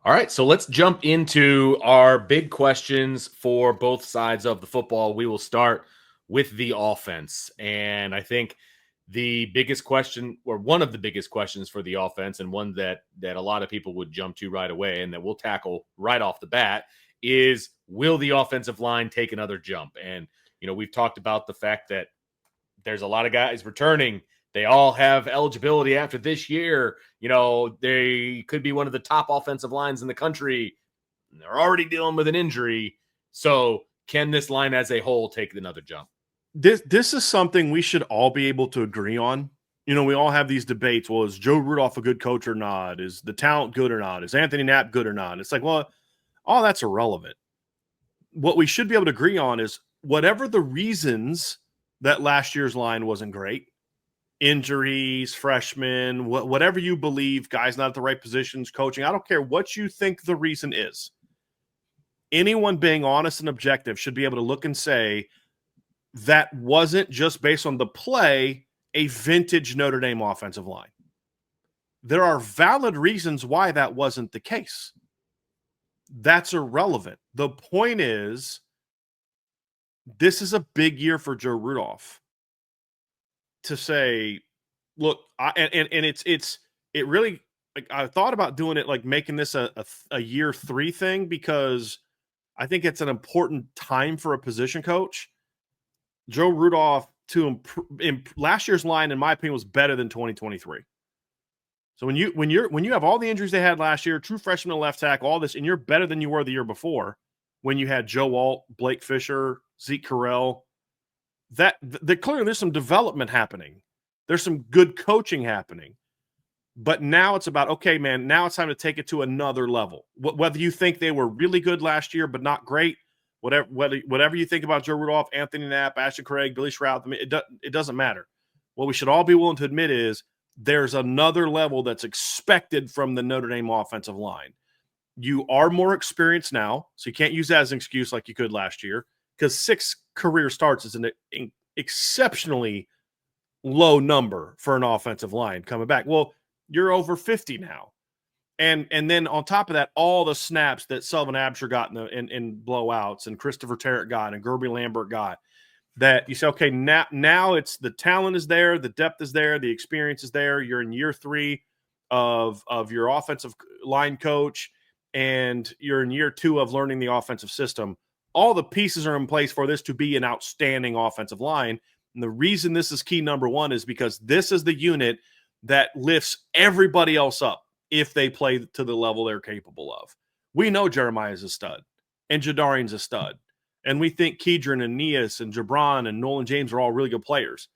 All right, so let's jump into our big questions for both sides of the football. We will start with the offense. And I think the biggest question, or one of the biggest questions for the offense, and one that a lot of people would jump to right away and that we'll tackle right off the bat, is will the offensive line take another jump? And we've talked about the fact that there's a lot of guys returning. They all have eligibility after this year. They could be one of the top offensive lines in the country. They're already dealing with an injury. So can this line as a whole take another jump? This is something we should all be able to agree on. We all have these debates. Well, is Joe Rudolph a good coach or not? Is the talent good or not? Is Anthony Knapp good or not? It's like, well, all that's irrelevant. What we should be able to agree on is whatever the reasons that last year's line wasn't great, injuries, freshmen, whatever you believe, guys not at the right positions, coaching, I don't care what you think the reason is. Anyone being honest and objective should be able to look and say that wasn't just based on the play, a vintage Notre Dame offensive line. There are valid reasons why that wasn't the case. That's irrelevant. The point is, this is a big year for Joe Rudolph to say, look, it really, like, I thought about doing it, like making this a year 3 thing, because I think it's an important time for a position coach. Joe Rudolph, last year's line, in my opinion, was better than 2023. So when you have all the injuries they had last year, true freshman left tackle, all this, and you're better than you were the year before, when you had Joe Alt, Blake Fisher, Zeke Carell, clearly there's some development happening. There's some good coaching happening. But now it's about, okay, man, now it's time to take it to another level. Whether you think they were really good last year but not great, whatever you think about Joe Rudolph, Anthony Knapp, Ashton Craig, Billy Shroud, it doesn't matter. What we should all be willing to admit is there's another level that's expected from the Notre Dame offensive line. You are more experienced now, so you can't use that as an excuse like you could last year, because 6 career starts is an exceptionally low number for an offensive line coming back. Well, you're over 50 now. And then on top of that, all the snaps that Sullivan Absher got in blowouts, and Christopher Terrett got, and Gerby Lambert got, that you say, okay, now it's the talent is there, the depth is there, the experience is there. You're in year 3 of your offensive line coach, and you're in year 2 of learning the offensive system. All the pieces are in place for this to be an outstanding offensive line. And the reason this is key number 1 is because this is the unit that lifts everybody else up if they play to the level they're capable of. We know Jeremiah's a stud, and Jadarian's a stud. And we think Kedron and Neas and Jabron and Nolan James are all really good players.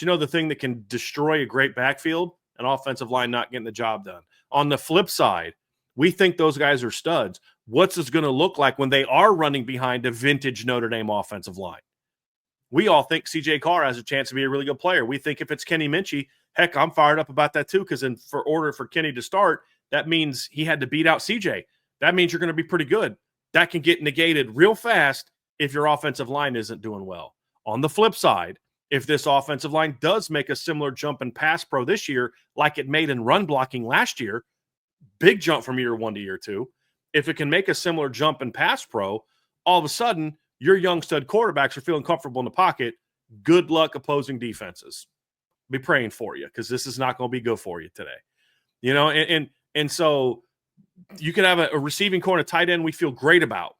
But the thing that can destroy a great backfield? An offensive line not getting the job done. On the flip side, we think those guys are studs. What's this going to look like when they are running behind a vintage Notre Dame offensive line? We all think CJ Carr has a chance to be a really good player. We think if it's Kenny Minchie, heck, I'm fired up about that too, because for order for Kenny to start, that means he had to beat out CJ. That means you're going to be pretty good. That can get negated real fast if your offensive line isn't doing well. On the flip side, if this offensive line does make a similar jump in pass pro this year, like it made in run blocking last year, big jump from year 1 to year 2, if it can make a similar jump in pass pro, all of a sudden, your young stud quarterbacks are feeling comfortable in the pocket. Good luck opposing defenses. Be praying for you, because this is not going to be good for you today. And so you can have a receiving core and a tight end we feel great about.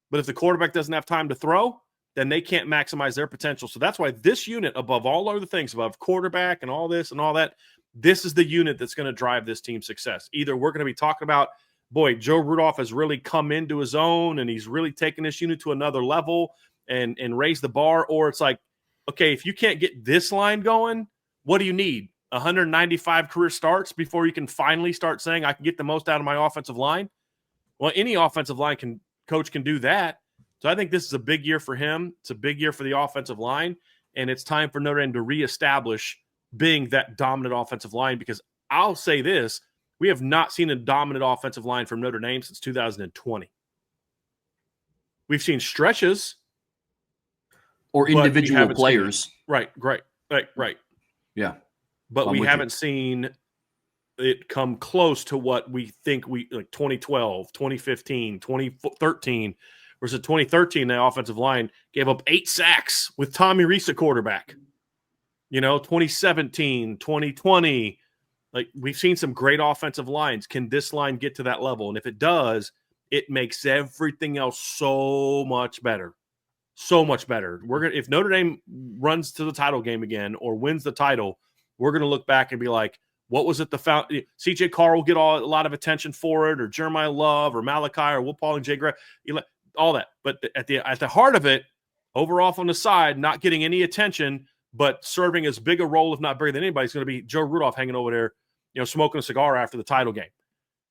But if the quarterback doesn't have time to throw, then they can't maximize their potential. So that's why this unit, above all other things, above quarterback and all this and all that, this is the unit that's going to drive this team's success. Either we're going to be talking about, boy, Joe Rudolph has really come into his own and he's really taken this unit to another level and raised the bar, or it's like, okay, if you can't get this line going, what do you need? 195 career starts before you can finally start saying, I can get the most out of my offensive line? Well, any offensive line coach can do that. So I think this is a big year for him. It's a big year for the offensive line, and it's time for Notre Dame to reestablish being that dominant offensive line, because I'll say this, we have not seen a dominant offensive line from Notre Dame since 2020. We've seen stretches. Or individual players. Right. Yeah. But we haven't seen it come close to what we think we like 2012, 2015, 2013 versus 2013. The offensive line gave up 8 sacks with Tommy Rees at quarterback. 2017, 2020, like we've seen some great offensive lines. Can this line get to that level? And if it does, it makes everything else so much better. So much better. If Notre Dame runs to the title game again or wins the title, we're going to look back and be like, what was it? CJ Carr will get a lot of attention for it, or Jeremiah Love, or Malachi, or Will Pauling, Jay Gray, all that. But at the heart of it, over off on the side, not getting any attention, but serving as big a role, if not bigger than anybody, is going to be Joe Rudolph hanging over there, smoking a cigar after the title game.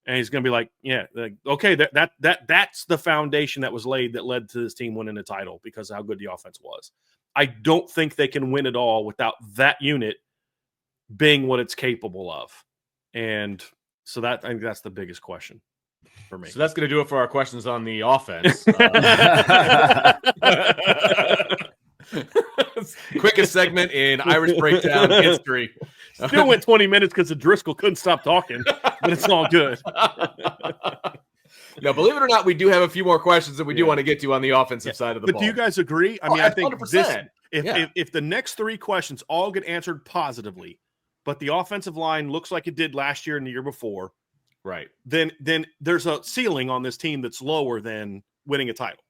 And he's going to be like, yeah, okay, that's the foundation that was laid that led to this team winning the title because of how good the offense was. I don't think they can win it all without that unit being what it's capable of. And so I think that's the biggest question for me. So that's going to do it for our questions on the offense. Quickest segment in Irish breakdown history. Still went 20 minutes because the Driscoll couldn't stop talking, but it's all good. No, believe it or not, we do have a few more questions that we do want to get to on the offensive side of the ball. But do you guys agree? I mean, I think 100%. If the next 3 questions all get answered positively, but the offensive line looks like it did last year and the year before, right? Then there's a ceiling on this team that's lower than winning a title.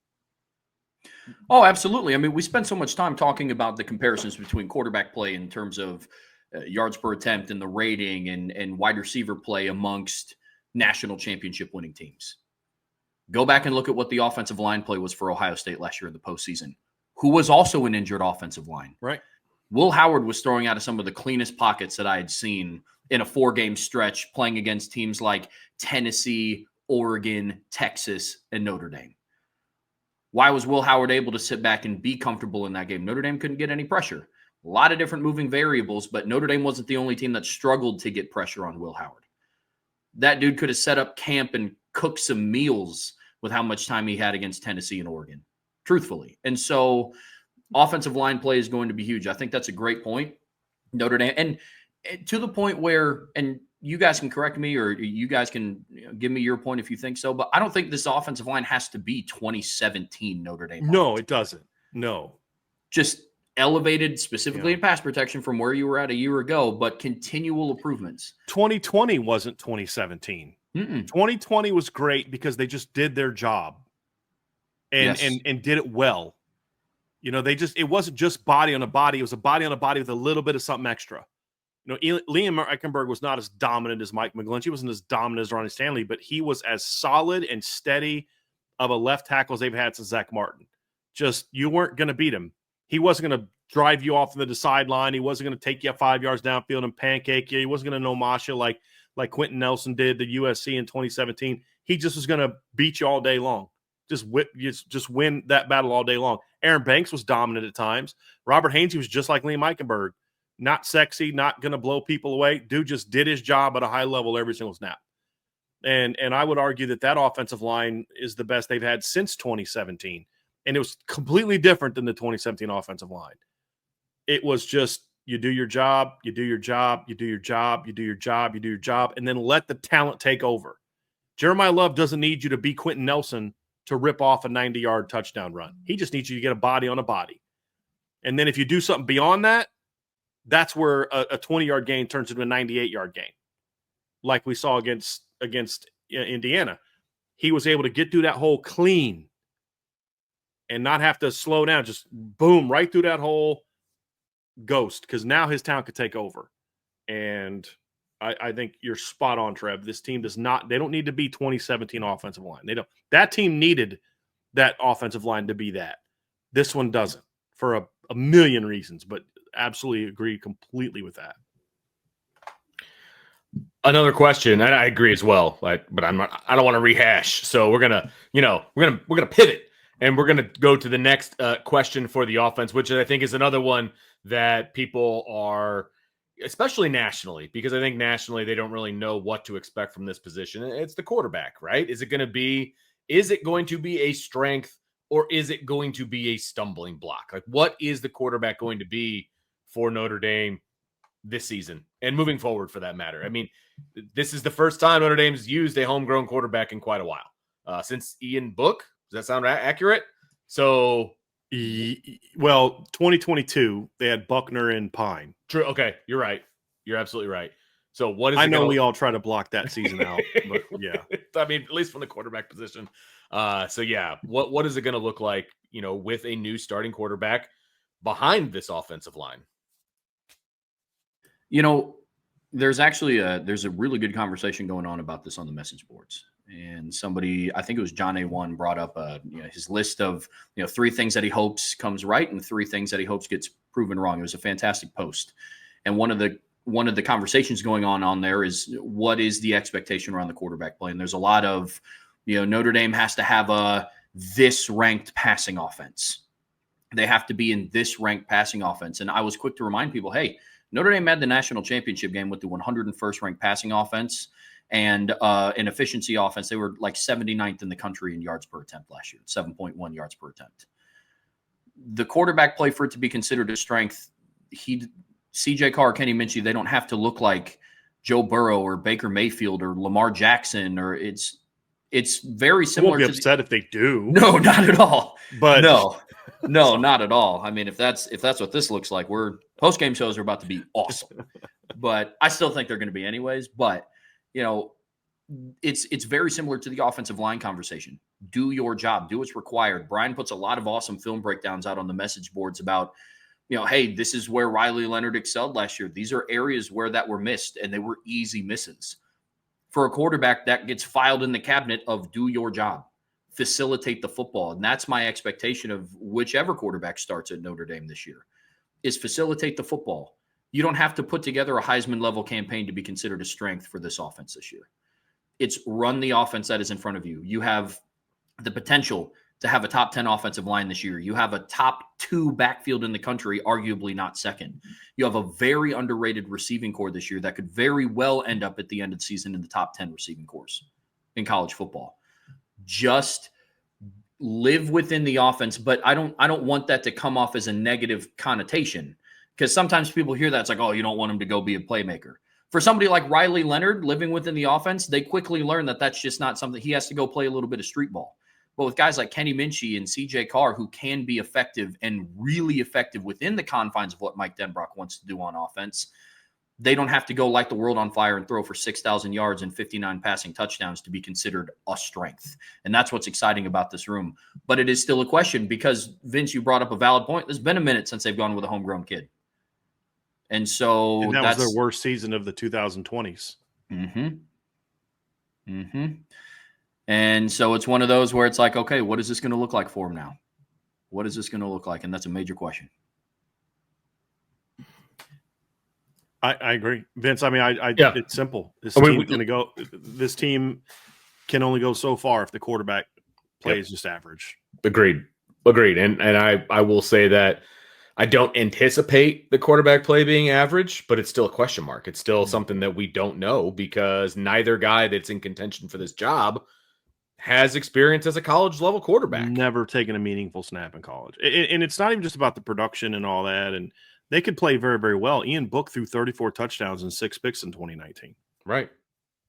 Oh, absolutely. I mean, we spend so much time talking about the comparisons between quarterback play in terms of yards per attempt and the rating and wide receiver play amongst national championship winning teams. Go back and look at what the offensive line play was for Ohio State last year in the postseason, who was also an injured offensive line. Right. Will Howard was throwing out of some of the cleanest pockets that I had seen in a 4-game stretch playing against teams like Tennessee, Oregon, Texas, and Notre Dame. Why was Will Howard able to sit back and be comfortable in that game? Notre Dame couldn't get any pressure. A lot of different moving variables, but Notre Dame wasn't the only team that struggled to get pressure on Will Howard. That dude could have set up camp and cooked some meals with how much time he had against Tennessee and Oregon, truthfully. And so offensive line play is going to be huge. I think that's a great point. Notre Dame, and to the point where, and you guys can correct me or you guys can give me your point if you think so, but I don't think this offensive line has to be 2017 Notre Dame. No, it doesn't. No. Just elevated specifically in pass protection from where you were at a year ago, but continual improvements. 2020 wasn't 2017. 2020 was great because they just did their job and did it well. It wasn't just body on a body. It was a body on a body with a little bit of something extra. Liam Eichenberg was not as dominant as Mike McGlinchey. He wasn't as dominant as Ronnie Stanley, but he was as solid and steady of a left tackle as they've had since Zach Martin. Just, you weren't going to beat him. He wasn't going to drive you off the sideline. He wasn't going to take you 5 yards downfield and pancake you. He wasn't going to no-mash you like Quentin Nelson did to USC in 2017. He just was going to beat you all day long. Just win that battle all day long. Aaron Banks was dominant at times. Robert Hainsey was just like Liam Eichenberg. Not sexy, not going to blow people away. Dude just did his job at a high level every single snap. And I would argue that offensive line is the best they've had since 2017. And it was completely different than the 2017 offensive line. It was just, you do your job, you do your job, you do your job, you do your job, you do your job, and then let the talent take over. Jeremiah Love doesn't need you to be Quentin Nelson to rip off a 90-yard touchdown run. He just needs you to get a body on a body. And then if you do something beyond that, that's where a 20-yard gain turns into a 98-yard gain, like we saw against Indiana. He was able to get through that hole clean and not have to slow down, just boom, right through that hole, ghost, because now his talent could take over. And I think you're spot on, Trev. This team they don't need to be 2017 offensive line. They don't. That team needed that offensive line to be that. This one doesn't for a million reasons, but absolutely agree completely with that. Another question, and I agree as well, but I don't want to rehash. So we're gonna pivot, and we're gonna go to the next question for the offense, which I think is another one that people are, especially nationally, because I think nationally they don't really know what to expect from this position. It's the quarterback, right? Is it going to be a strength, or is it going to be a stumbling block? Like, what is the quarterback going to be for Notre Dame this season and moving forward for that matter. I mean, this is the first time Notre Dame's used a homegrown quarterback in quite a while, since Ian Book. Does that sound accurate? So, well, 2022, they had Buckner and Pine. True. Okay, you're right. You're absolutely right. So what is I know we all try to block that season out, but yeah. I mean, at least from the quarterback position. So yeah, what is it going to look like, with a new starting quarterback behind this offensive line? There's actually there's a really good conversation going on about this on the message boards. And somebody, I think it was John A1, brought up his list of 3 things that he hopes comes right and 3 things that he hopes gets proven wrong. It was a fantastic post. And one of the conversations going on there is, what is the expectation around the quarterback play? And there's a lot of, Notre Dame has to have this ranked passing offense. They have to be in this ranked passing offense. And I was quick to remind people, hey, Notre Dame had the national championship game with the 101st ranked passing offense and an efficiency offense. They were like 79th in the country in yards per attempt last year, 7.1 yards per attempt. The quarterback play, for it to be considered a strength, CJ Carr, Kenny Minchey, they don't have to look like Joe Burrow or Baker Mayfield or Lamar Jackson, or it's very similar. I won't be upset if they do. No, not at all. But no, not at all. I mean, if that's what this looks like, post-game shows are about to be awesome. But I still think they're going to be anyways. But it's very similar to the offensive line conversation. Do your job. Do what's required. Brian puts a lot of awesome film breakdowns out on the message boards about, hey, this is where Riley Leonard excelled last year. These are areas where that were missed, and they were easy misses. For a quarterback, that gets filed in the cabinet of do your job. Facilitate the football. And that's my expectation of whichever quarterback starts at Notre Dame this year, is facilitate the football. You don't have to put together a Heisman-level campaign to be considered a strength for this offense this year. It's run the offense that is in front of you. You have the potential to have a top 10 offensive line this year. You have a top 2 backfield in the country, arguably not second. You have a very underrated receiving core this year that could very well end up at the end of the season in the top 10 receiving cores in college football. Just live within the offense, but I don't want that to come off as a negative connotation, because sometimes people hear that it's like, oh, you don't want him to go be a playmaker. For somebody like Riley Leonard living within the offense, they quickly learn that that's just not something. He has to go play a little bit of street ball. But with guys like Kenny Minchey and CJ Carr, who can be effective and really effective within the confines of what Mike Denbrock wants to do on offense, they don't have to go light the world on fire and throw for 6,000 yards and 59 passing touchdowns to be considered a strength. And that's what's exciting about this room. But it is still a question because, Vince, you brought up a valid point. There's been a minute since they've gone with a homegrown kid. And so that was their worst season of the 2020s. And so it's one of those where it's like, okay, what is this going to look like for him now? What is this going to look like? And that's a major question. I agree, Vince. I mean, Yeah. It's simple. This team can only go so far if the quarterback play is just average. Agreed. And I will say that I don't anticipate the quarterback play being average, but it's still a question mark. It's still something that we don't know because neither guy that's in contention for this job has experience as a college level quarterback. Never taken a meaningful snap in college. And it's not even just about the production and all that. And they could play very, very well. Ian Book threw 34 touchdowns and 6 picks in 2019. Right.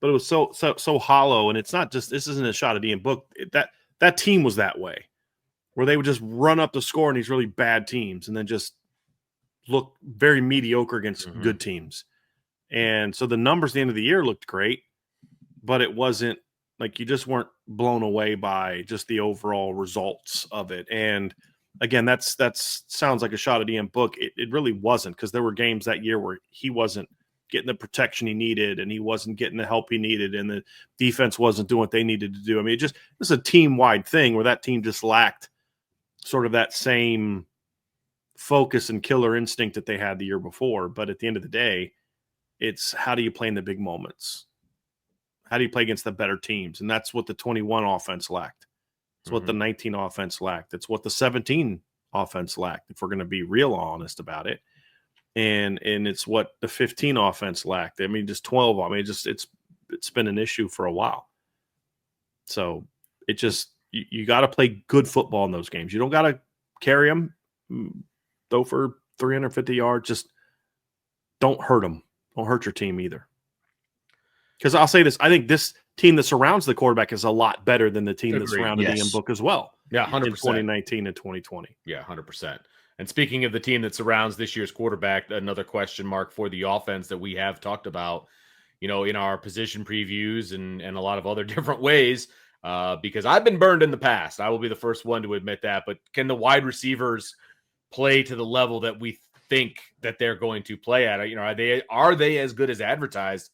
But it was so hollow. And it's not just, this isn't a shot at Ian Book. That team was that way, where they would just run up the score in these really bad teams and then just look very mediocre against good teams. And so the numbers at the end of the year looked great, but it wasn't like you just weren't blown away by just the overall results of it. And again, that sounds like a shot at Ian Book. It really wasn't, because there were games that year where he wasn't getting the protection he needed and he wasn't getting the help he needed and the defense wasn't doing what they needed to do. I mean, it was a team-wide thing where that team just lacked sort of that same focus and killer instinct that they had the year before. But at the end of the day, it's how do you play in the big moments? How do you play against the better teams? And that's what the 21 offense lacked. It's what the 19 offense lacked. It's what the 17 offense lacked, if we're going to be real honest about it. And it's what the 15 offense lacked. I mean, just 12. I mean, it's been an issue for a while. So it just, you got to play good football in those games. You don't got to carry them, throw for 350 yards. Just don't hurt them. Don't hurt your team either. Because I'll say this, I think this team that surrounds the quarterback is a lot better than the team that surrounded Ian Book as well. Yeah, 100%. In 2019 and 2020. Yeah, 100%. And speaking of the team that surrounds this year's quarterback, another question mark for the offense that we have talked about, in our position previews and a lot of other different ways, because I've been burned in the past. I will be the first one to admit that. But can the wide receivers play to the level that we think that they're going to play at? Are they as good as advertised?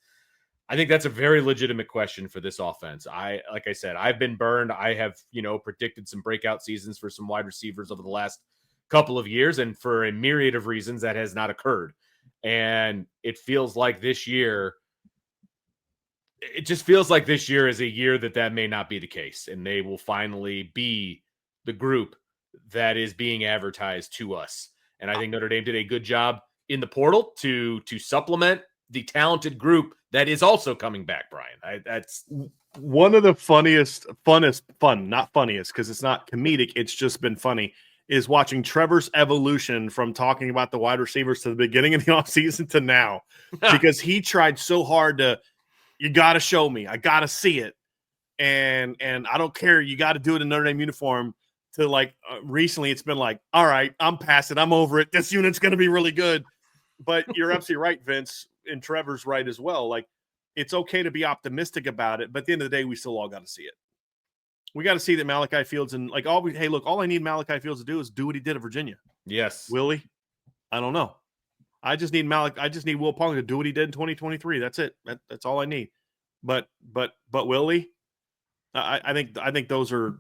I think that's a very legitimate question for this offense. Like I said, I've been burned. I have, predicted some breakout seasons for some wide receivers over the last couple of years, and for a myriad of reasons that has not occurred. And it feels like this year, it just feels like this year is a year that may not be the case, and they will finally be the group that is being advertised to us. And I think Notre Dame did a good job in the portal to supplement the talented group that is also coming back, Brian. That's one of the not funniest because it's not comedic. It's just been funny is watching Trevor's evolution from talking about the wide receivers to the beginning of the offseason to now, because he tried so hard to, you got to show me, I got to see it. And I don't care. You got to do it in Notre Dame uniform to recently it's been like, all right, I'm past it. I'm over it. This unit's going to be really good. But you're absolutely right, Vince. And Trevor's right as well. It's okay to be optimistic about it, but at the end of the day, we still all got to see it. We got to see that Malachi Fields and all I need Malachi Fields to do is do what he did at Virginia. Yes. Will he? I don't know. I just need Will Pong to do what he did in 2023. That's it. That's all I need. But will he? I think those are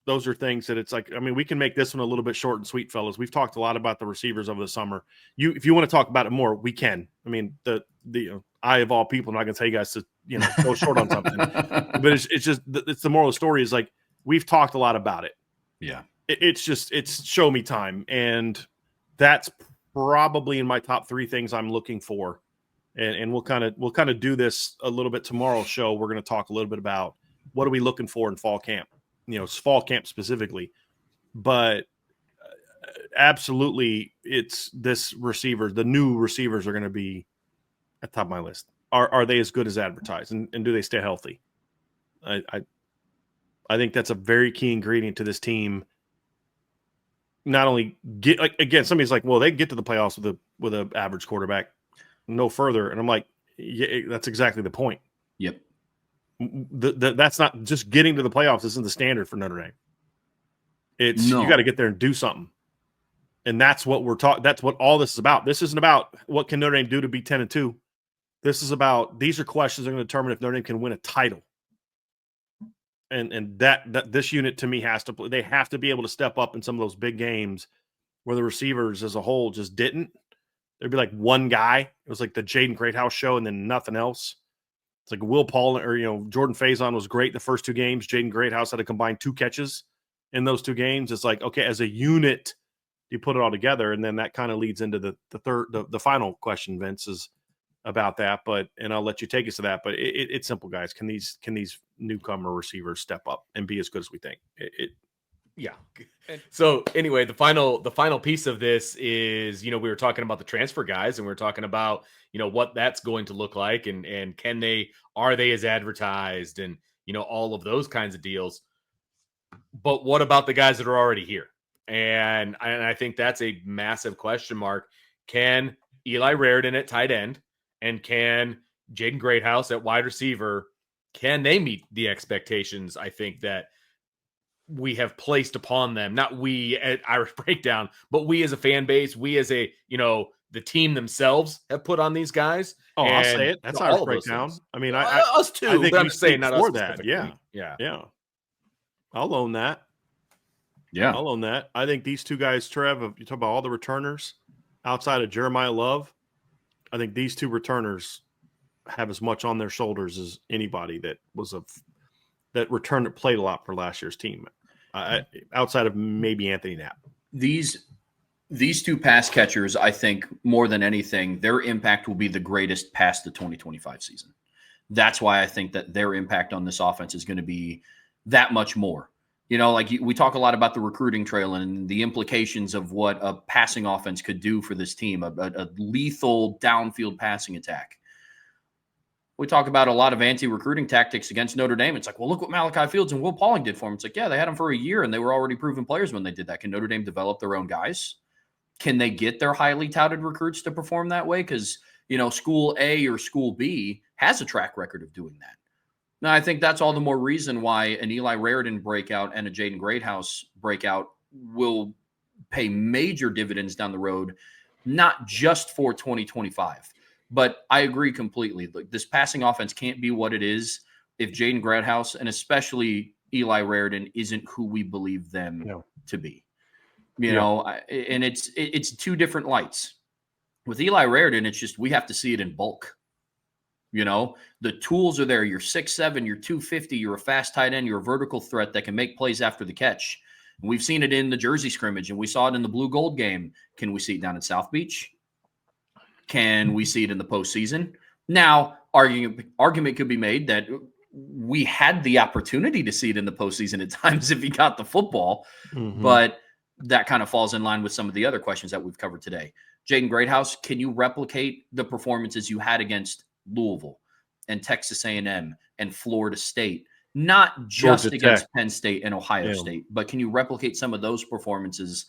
things that it's we can make this one a little bit short and sweet, fellas. We've talked a lot about the receivers over the summer. If you want to talk about it more, we can. I of all people, I'm not going to tell you guys to go short on something, but it's just the moral of the story is we've talked a lot about it. Yeah, it's show me time, and that's probably in my top 3 things I'm looking for. And we'll kind of do this a little bit tomorrow's show. We're going to talk a little bit about what are we looking for in fall camp. Fall camp specifically, but absolutely it's this receiver. The new receivers are going to be at the top of my list. Are they as good as advertised, and do they stay healthy? I think that's a very key ingredient to this team. Not only get again, somebody's like, well, they get to the playoffs with an average quarterback, no further, and I'm like, yeah, that's exactly the point. Yep. That's not just getting to the playoffs. Isn't the standard for Notre Dame. You got to get there and do something, and that's what we're talking. That's what all this is about. This isn't about what can Notre Dame do to be 10-2. This is about these are questions that are going to determine if Notre Dame can win a title, and that this unit to me has to play. They have to be able to step up in some of those big games where the receivers as a whole just didn't. There'd be one guy. It was like the Jaden Greathouse show, and then nothing else. It's like Will Paul or Jordan Faison was great the first 2 games. Jaden Greathouse had a combined 2 catches in those 2 games. It's okay, as a unit, you put it all together, and then that kind of leads into the final question, Vince, is about that. And I'll let you take us to that. But it's simple, guys. Can these newcomer receivers step up and be as good as we think? Yeah. So anyway, the final piece of this is, we were talking about the transfer guys, and we were talking about, what that's going to look like, and are they as advertised, and, all of those kinds of deals. But what about the guys that are already here? And I think that's a massive question mark. Can Eli Raridan at tight end and can Jaden Greathouse at wide receiver, can they meet the expectations, I think, that we have placed upon them? Not we at Irish Breakdown, but we as a fan base, we as a, the team themselves have put on these guys. Oh, I'll say it. That's Irish Breakdown. I mean, us too. I think I'm saying not us that. Yeah. I'll own that. Yeah, I'll own that. I think these 2 guys, Trev, you talk about all the returners outside of Jeremiah Love. I think these 2 returners have as much on their shoulders as anybody that returned that played a lot for last year's team, outside of maybe Anthony Knapp. These 2 pass catchers, I think, more than anything, their impact will be the greatest past the 2025 season. That's why I think that their impact on this offense is going to be that much more. Like we talk a lot about the recruiting trail and the implications of what a passing offense could do for this team, a lethal downfield passing attack. We talk about a lot of anti-recruiting tactics against Notre Dame. It's like, well, look what Malachi Fields and Will Pauling did for them. It's like, yeah, they had them for a year and they were already proven players when they did that. Can Notre Dame develop their own guys? Can they get their highly touted recruits to perform that way? Because, school A or school B has a track record of doing that. Now, I think that's all the more reason why an Eli Raridan breakout and a Jaden Greathouse breakout will pay major dividends down the road, not just for 2025. But I agree completely. Like, this passing offense can't be what it is if Jaden Greathouse and especially Eli Raridan isn't who we believe them to be. And it's two different lights. With Eli Raridan, it's just we have to see it in bulk. The tools are there. You're 6'7", you're 250, you're a fast tight end, you're a vertical threat that can make plays after the catch. And we've seen it in the Jersey scrimmage, and we saw it in the Blue Gold game. Can we see it down in South Beach? Can we see it in the postseason? Now, argument could be made that we had the opportunity to see it in the postseason at times if he got the football, but that kind of falls in line with some of the other questions that we've covered today. Jaden Greathouse, can you replicate the performances you had against Louisville and Texas A&M and Florida State, not just against Penn State and Ohio State, but can you replicate some of those performances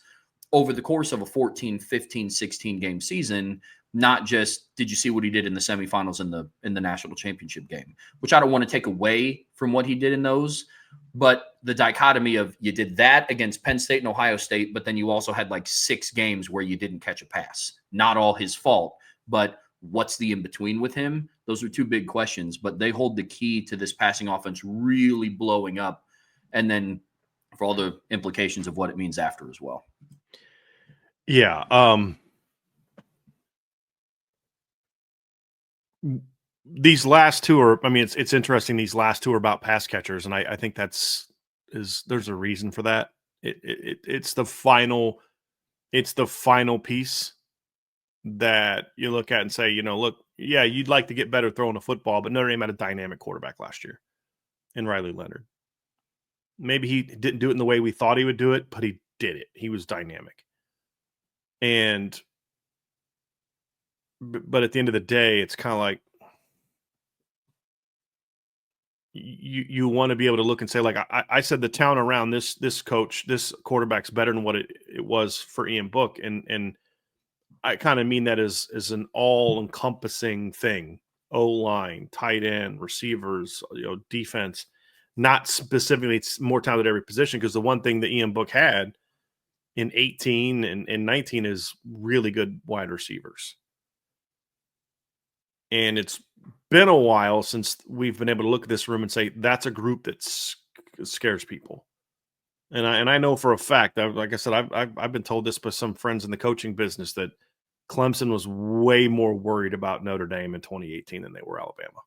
over the course of a 14, 15, 16 game season? Not just did you see what he did in the semifinals in the national championship game, which I don't want to take away from what he did in those, but the dichotomy of you did that against Penn State and Ohio State, but then you also had like 6 games where you didn't catch a pass. Not all his fault, but what's the in-between with him? Those are two big questions, but they hold the key to this passing offense really blowing up, and then for all the implications of what it means after as well. Yeah. These last two are, it's interesting. These last two are about pass catchers. And I think there's a reason for that. It's the final piece that you look at and say, look, yeah, you'd like to get better throwing a football, but Notre Dame had a dynamic quarterback last year in Riley Leonard. Maybe he didn't do it in the way we thought he would do it, but he did it. He was dynamic. But at the end of the day, it's kind of like you want to be able to look and say, like I said, the town around this coach, this quarterback's better than what it was for Ian Book. And I kind of mean that as an all-encompassing thing. O-line, tight end, receivers, defense, not specifically it's more talented at every position, because the one thing that Ian Book had in 18 and 19 is really good wide receivers. And it's been a while since we've been able to look at this room and say that's a group that scares people. And I know for a fact, like I said, I've been told this by some friends in the coaching business, that Clemson was way more worried about Notre Dame in 2018 than they were Alabama.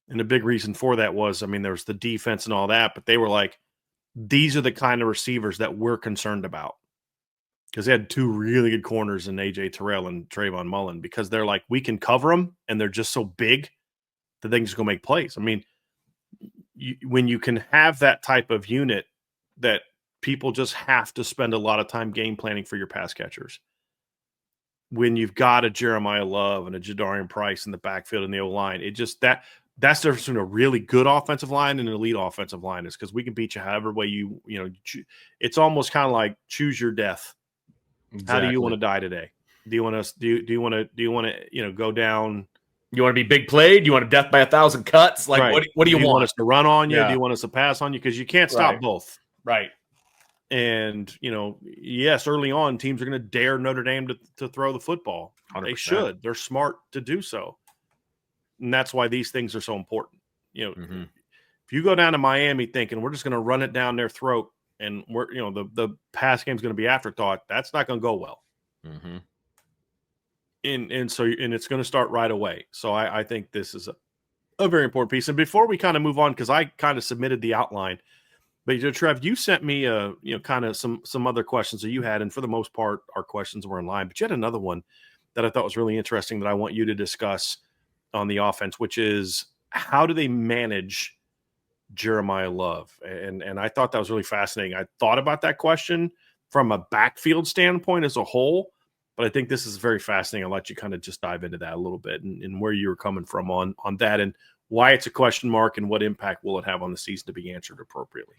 And the big reason for that was, there's the defense and all that, but they were like, these are the kind of receivers that we're concerned about. Because they had 2 really good corners in A.J. Terrell and Trayvon Mullen, because they're like, we can cover them, and they're just so big that they can just go make plays. When you can have that type of unit, that people just have to spend a lot of time game planning for your pass catchers. When you've got a Jeremiah Love and a Jadarian Price in the backfield and the O-line, that's the difference between a really good offensive line and an elite offensive line, is because we can beat you however way it's almost kind of like choose your death. Exactly. How do you want to die today? Do you want to go down? You want to be big played? You want to death by 1,000 cuts? Like, right. What do you want us to run on you? Yeah. Do you want us to pass on you? Because you can't stop both. Right. And, yes, early on, teams are going to dare Notre Dame to throw the football. 100%. They should. They're smart to do so. And that's why these things are so important. If you go down to Miami thinking we're just going to run it down their throat and we're, the pass game is going to be afterthought, that's not going to go well. Mm-hmm. And it's going to start right away. So I think this is a very important piece. And before we kind of move on, because I kind of submitted the outline, but Trev, you sent me kind of some other questions that you had, and for the most part, our questions were in line. But you had another one that I thought was really interesting that I want you to discuss on the offense, which is how do they manage Jeremiah Love? And I thought that was really fascinating. I thought about that question from a backfield standpoint as a whole, but I think this is very fascinating. I'll let you kind of just dive into that a little bit and where you were coming from on that and why it's a question mark and what impact will it have on the season to be answered appropriately.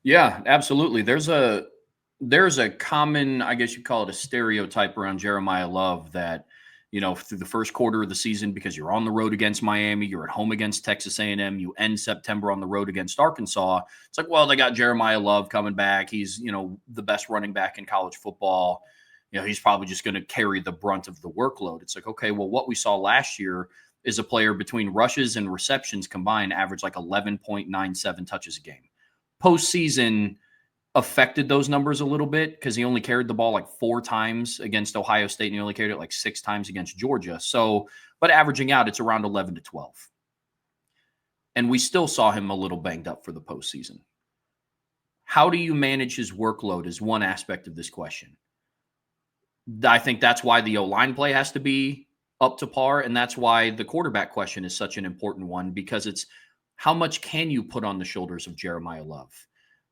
Yeah, absolutely. There's a common, I guess you call it a stereotype around Jeremiah Love that, through the first quarter of the season, because you're on the road against Miami, you're at home against Texas A&M, you end September on the road against Arkansas. It's like, well, they got Jeremiah Love coming back. He's, the best running back in college football. He's probably just going to carry the brunt of the workload. It's like, okay, well, what we saw last year is a player between rushes and receptions combined average like 11.97 touches a game. Postseason affected those numbers a little bit because he only carried the ball like 4 times against Ohio State and he only carried it like 6 times against Georgia. So, but averaging out, it's around 11 to 12. And we still saw him a little banged up for the postseason. How do you manage his workload is one aspect of this question. I think that's why the O-line play has to be up to par, and that's why the quarterback question is such an important one, because it's how much can you put on the shoulders of Jeremiah Love?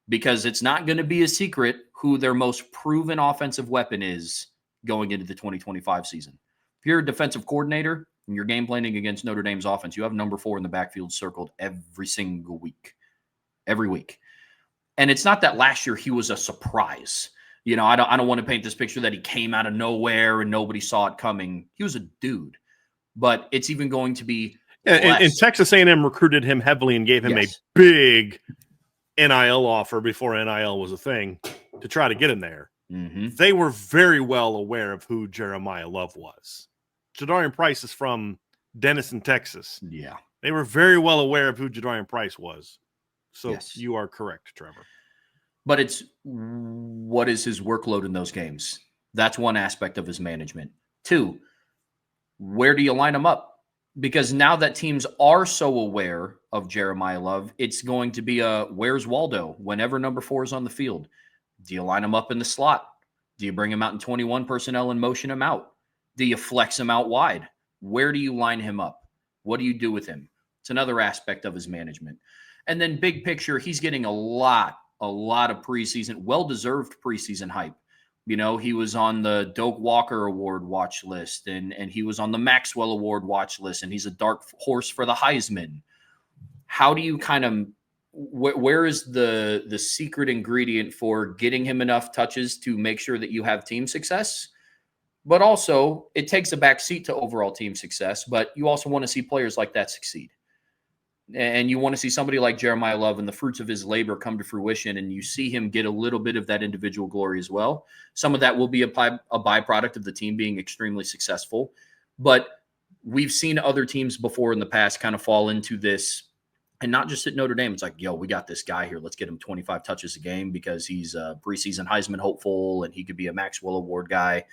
Because it's not going to be a secret who their most proven offensive weapon is going into the 2025 season. If you're a defensive coordinator and you're game planning against Notre Dame's offense, you have number 4 in the backfield circled every single week. Every week. And it's not that last year he was a surprise. I don't want to paint this picture that he came out of nowhere and nobody saw it coming. He was a dude. But it's even going to be and Texas A&M recruited him heavily and gave him a big NIL offer before NIL was a thing to try to get him there. Mm-hmm. They were very well aware of who Jeremiah Love was. Jadarian Price is from Denison, Texas. Yeah. They were very well aware of who Jadarian Price was. So yes. You are correct, Trevor. But it's what is his workload in those games? That's one aspect of his management. 2, where do you line him up? Because now that teams are so aware of Jeremiah Love, it's going to be a where's Waldo whenever number 4 is on the field. Do you line him up in the slot? Do you bring him out in 21 personnel and motion him out? Do you flex him out wide? Where do you line him up? What do you do with him? It's another aspect of his management. And then big picture, he's getting a lot of preseason, well-deserved preseason hype. He was on the Doak Walker Award watch list and he was on the Maxwell Award watch list, and he's a dark horse for the Heisman. How do you kind of where is the secret ingredient for getting him enough touches to make sure that you have team success? But also, it takes a back seat to overall team success, but you also want to see players like that succeed. And you want to see somebody like Jeremiah Love and the fruits of his labor come to fruition, and you see him get a little bit of that individual glory as well. Some of that will be a byproduct of the team being extremely successful. But we've seen other teams before in the past kind of fall into this, and not just at Notre Dame. It's like, yo, we got this guy here. Let's get him 25 touches a game because he's a preseason Heisman hopeful and he could be a Maxwell Award guy.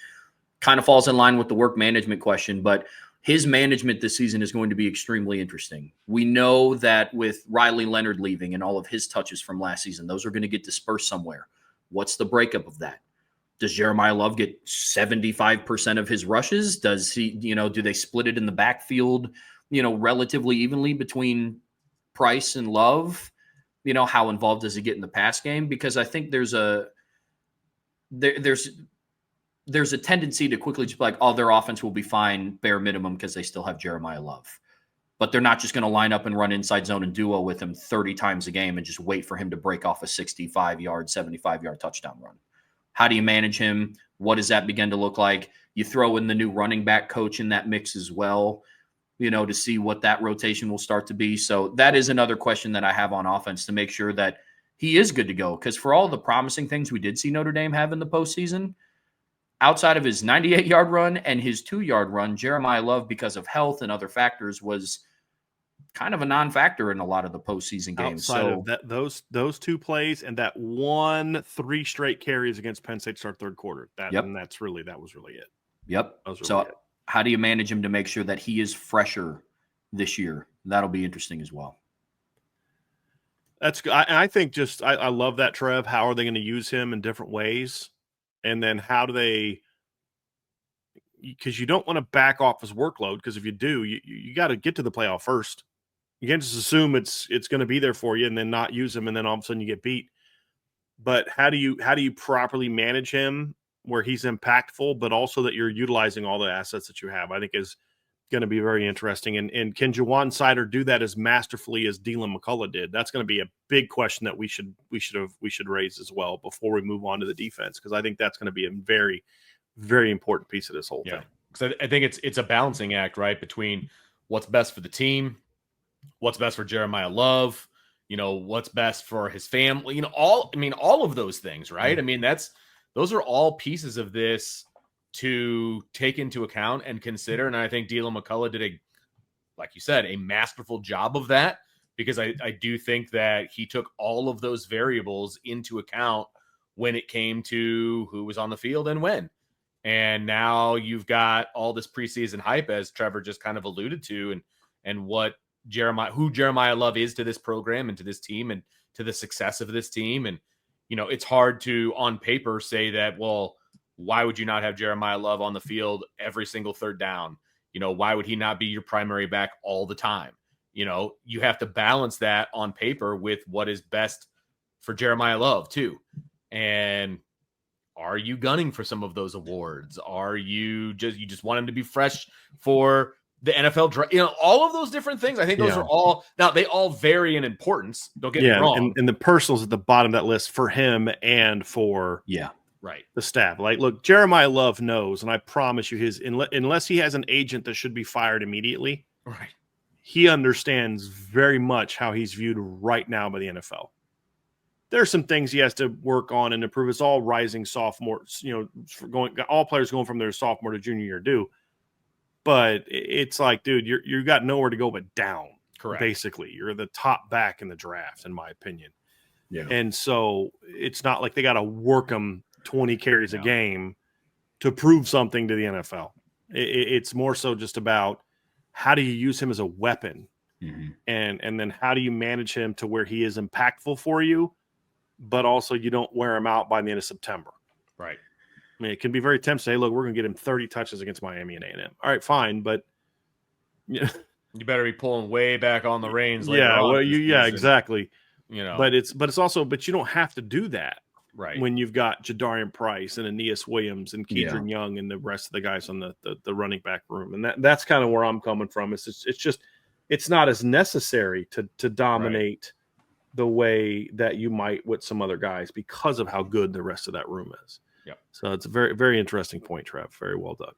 Kind of falls in line with the work management question, but his management this season is going to be extremely interesting. We know that with Riley Leonard leaving and all of his touches from last season, those are going to get dispersed somewhere. What's the breakup of that? Does Jeremiah Love get 75% of his rushes? Does he, do they split it in the backfield, relatively evenly between Price and Love? How involved does he get in the pass game? Because I think there's a tendency to quickly just be like, oh, their offense will be fine, bare minimum, because they still have Jeremiah Love. But they're not just going to line up and run inside zone and duo with him 30 times a game and just wait for him to break off a 65-yard, 75-yard touchdown run. How do you manage him? What does that begin to look like? You throw in the new running back coach in that mix as well, to see what that rotation will start to be. So that is another question that I have on offense to make sure that he is good to go. Because for all the promising things we did see Notre Dame have in the postseason, outside of his 98-yard run and his 2-yard run, Jeremiah Love, because of health and other factors, was kind of a non-factor in a lot of the postseason games. Outside of that, those 2 plays and that 3 straight carries against Penn State to start third quarter. That was really it. Yep. How do you manage him to make sure that he is fresher this year? That'll be interesting as well. That's good. I think I love that, Trev. How are they going to use him in different ways? And then how do they – because you don't want to back off his workload, because if you do, you got to get to the playoff first. You can't just assume it's going to be there for you and then not use him, and then all of a sudden you get beat. But how do you properly manage him where he's impactful, but also that you're utilizing all the assets that you have? I think is going to be very interesting. And can Jawan Sider do that as masterfully as Dylan McCullough did? That's going to be a big question that we should raise as well before we move on to the defense, because I think that's going to be a very, very important piece of this whole thing. Because I think it's a balancing act, right, between what's best for the team, what's best for Jeremiah Love, what's best for his family, all of those things, right? I mean, those are all pieces of this to take into account and consider. And I think Dylan McCullough did like you said, a masterful job of that, because I do think that he took all of those variables into account when it came to who was on the field and when. And now you've got all this preseason hype, as Trevor just kind of alluded to, and who Jeremiah Love is to this program and to this team and to the success of this team. And, it's hard to, on paper, say that, well, why would you not have Jeremiah Love on the field every single third down? Why would he not be your primary back all the time? You have to balance that on paper with what is best for Jeremiah Love too. And are you gunning for some of those awards? Are you just want him to be fresh for the NFL draft? All of those different things. I think those are all, now they all vary in importance. Don't get me wrong. And the personals at the bottom of that list for him and for right, the staff. Like, look, Jeremiah Love knows, and I promise you, unless he has an agent that should be fired immediately, right, he understands very much how he's viewed right now by the NFL. There are some things he has to work on and improve. It's all rising sophomores, all players going from their sophomore to junior year do. But it's like, dude, you got nowhere to go but down. Correct. Basically, you're the top back in the draft, in my opinion. Yeah. And so it's not like they got to work him 20 carries a game to prove something to the NFL. It's more so just about how do you use him as a weapon, and then how do you manage him to where he is impactful for you, but also you don't wear him out by the end of September. Right. I mean, it can be very tempting to say, look, we're going to get him 30 touches against Miami and A&M. All right, fine, but you better be pulling way back on the reins. Exactly. But it's also, but you don't have to do that. Right. When you've got Jadarian Price and Aeneas Williams and Keedron Young and the rest of the guys on the running back room. And that's kind of where I'm coming from. It's not as necessary to dominate the way that you might with some other guys because of how good the rest of that room is. Yep. So it's a very, very interesting point, Trev. Very well done.